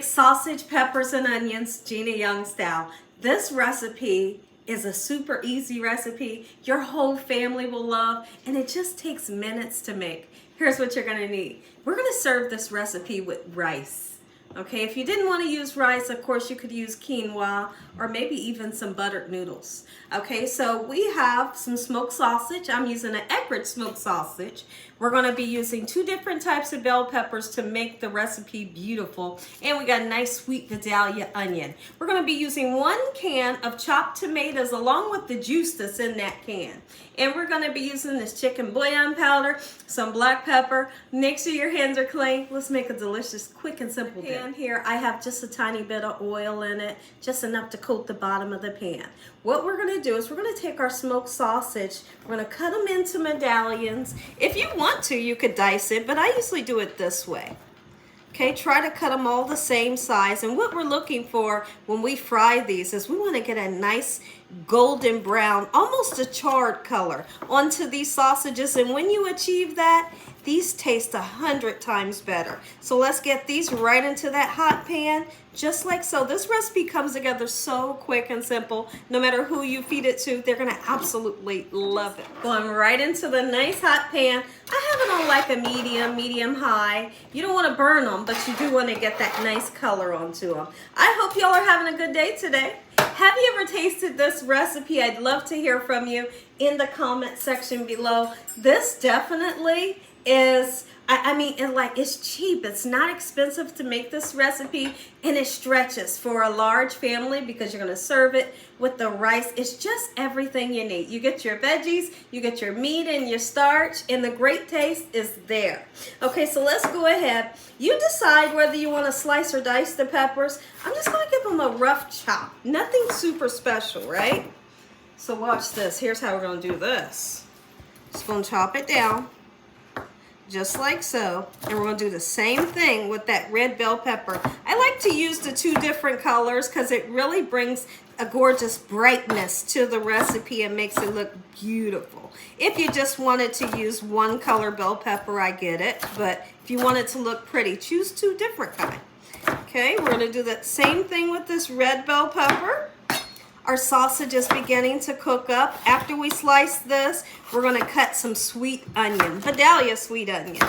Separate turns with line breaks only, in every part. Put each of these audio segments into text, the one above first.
make sausage, peppers, and onions, Gina Young style. This recipe is a super easy recipe your whole family will love, and it just takes minutes to make. Here's what you're gonna need. We're gonna serve this recipe with rice. Okay, if you didn't want to use rice, of course you could use quinoa or maybe even some buttered noodles. Okay, so we have some smoked sausage. I'm using an Eckrich smoked sausage. We're going to be using 2 different types of bell peppers to make the recipe beautiful. And we got a nice sweet Vidalia onion. We're going to be using 1 can of chopped tomatoes along with the juice that's in that can. And we're going to be using this chicken bouillon powder, some black pepper. Make sure your hands are clean. Let's make a delicious, quick and simple pan. Here I have just a tiny bit of oil in it, just enough to coat the bottom of the pan. What we're going to do is we're going to take our smoked sausage, we're going to cut them into medallions. If you want to, you could dice it, but I usually do it this way. Okay, try to cut them all the same size. And what we're looking for when we fry these is we want to get a nice golden brown, almost a charred color onto these sausages. And when you achieve that, these taste 100 times better. So let's get these right into that hot pan, just like so. This recipe comes together so quick and simple. No matter who you feed it to, they're gonna absolutely love it. Going right into the nice hot pan. I have it on like a medium high. You don't wanna burn them, but you do wanna get that nice color onto them. I hope y'all are having a good day today. Have you ever tasted this recipe? I'd love to hear from you in the comment section below. This definitely is, I mean, it's cheap. It's not expensive to make this recipe, and it stretches for a large family because you're going to serve it with the rice. It's just everything you need. You get your veggies, you get your meat and your starch, and the great taste is there. Okay, so let's go ahead. You decide whether you want to slice or dice the peppers. I'm just going to give them a rough chop. Nothing super special, right? So watch this. Here's how we're going to do this. Just going to chop it down, just like so, and we're going to do the same thing with that red bell pepper. I like to use the 2 different colors because it really brings a gorgeous brightness to the recipe and makes it look beautiful. If you just wanted to use 1 color bell pepper, I get it, but if you want it to look pretty, choose 2 different kinds. Okay, we're going to do that same thing with this red bell pepper. Our sausage is beginning to cook up. After we slice this, we're going to cut some sweet onion, Vidalia sweet onion.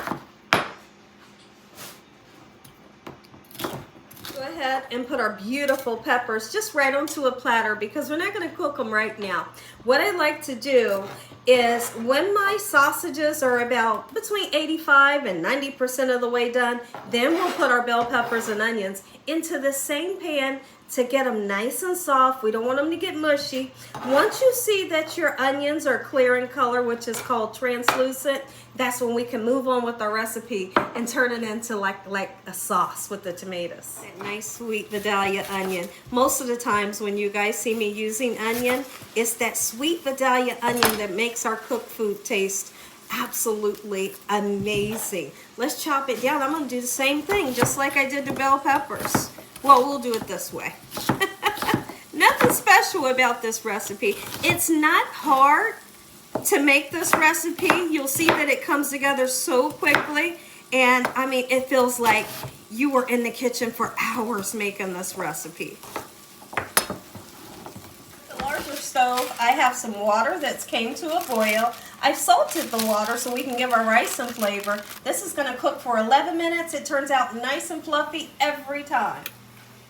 Go ahead and put our beautiful peppers just right onto a platter because we're not going to cook them right now. What I like to do is when my sausages are about between 85 and 90% of the way done, then we'll put our bell peppers and onions into the same pan to get them nice and soft. We don't want them to get mushy. Once you see that your onions are clear in color, which is called translucent, that's when we can move on with our recipe and turn it into like a sauce with the tomatoes. That nice sweet Vidalia onion. Most of the times when you guys see me using onion, it's that sweet Vidalia onion that makes our cooked food taste absolutely amazing. Let's chop it down. I'm going to do the same thing just like I did the bell peppers. Well, we'll do it this way. Nothing special about this recipe. It's not hard to make this recipe. You'll see that it comes together so quickly. And I mean, it feels like you were in the kitchen for hours making this recipe. The larger stove, I have some water that's came to a boil. I've salted the water so we can give our rice some flavor. This is going to cook for 11 minutes. It turns out nice and fluffy every time.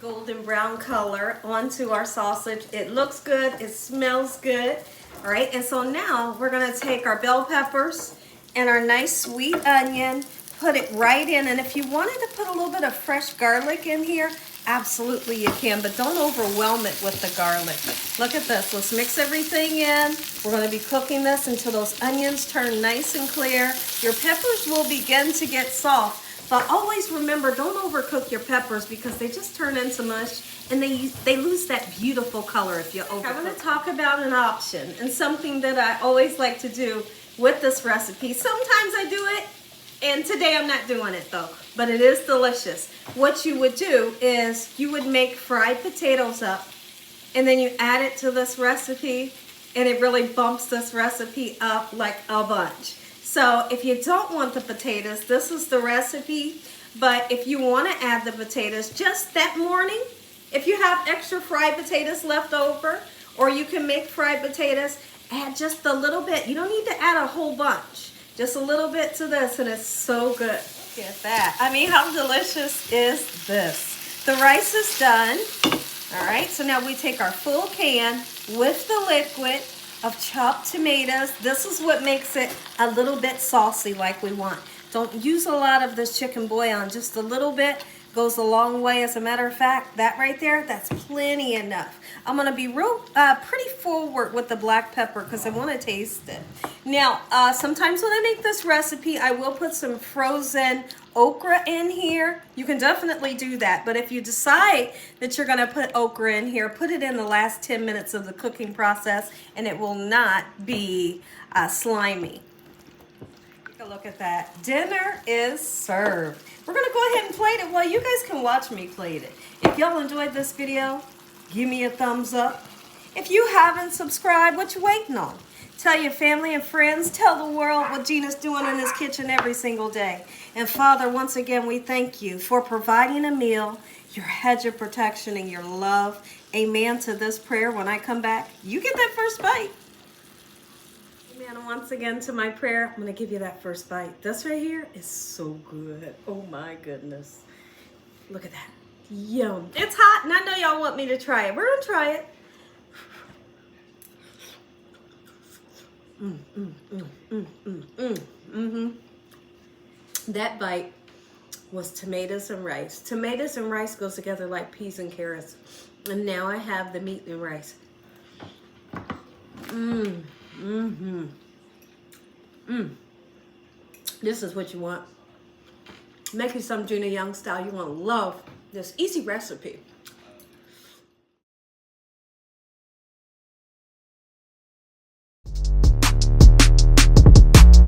Golden brown color onto our sausage. It looks good. It smells good. All right, and so now we're going to take our bell peppers and our nice sweet onion, put it right in. And if you wanted to put a little bit of fresh garlic in here, absolutely you can, but don't overwhelm it with the garlic. Look at this. Let's mix everything in. We're going to be cooking this until those onions turn nice and clear. Your peppers will begin to get soft. But always remember, don't overcook your peppers because they just turn into mush and they lose that beautiful color if you overcook. I'm going to talk about an option and something that I always like to do with this recipe. Sometimes I do it, and today I'm not doing it though, but it is delicious. What you would do is you would make fried potatoes up and then you add it to this recipe, and it really bumps this recipe up like a bunch. So if you don't want the potatoes, this is the recipe. But if you want to add the potatoes just that morning, if you have extra fried potatoes left over, or you can make fried potatoes, add just a little bit. You don't need to add a whole bunch. Just a little bit to this, and it's so good. Look at that. I mean, how delicious is this? The rice is done. All right, so now we take our full can with the liquid of chopped tomatoes. This is what makes it a little bit saucy like we want. Don't use a lot of this chicken bouillon. Just a little bit goes a long way. As a matter of fact, that right there, that's plenty enough. I'm gonna be pretty forward with the black pepper because I want to taste it. Now, sometimes when I make this recipe, I will put some frozen okra in here. You can definitely do that, but if you decide that you're gonna put okra in here, put it in the last 10 minutes of the cooking process and it will not be slimy. Take a look at that. Dinner is served. We're gonna go ahead and plate it. Well, you guys can watch me plate it. If y'all enjoyed this video, give me a thumbs up. If you haven't subscribed, what you waiting on? Tell your family and friends. Tell the world what Gina's doing in this kitchen every single day. And Father, once again, we thank you for providing a meal, your hedge of protection, and your love. Amen to this prayer. When I come back, you get that first bite. Amen. Once again to my prayer, I'm going to give you that first bite. This right here is so good. Oh my goodness. Look at that. Yum. It's hot, and I know y'all want me to try it. We're going to try it. That bite was tomatoes and rice. Tomatoes and rice goes together like peas and carrots. And now I have the meat and rice. This is what you want. Make you some Gina Young style. You want to love this easy recipe.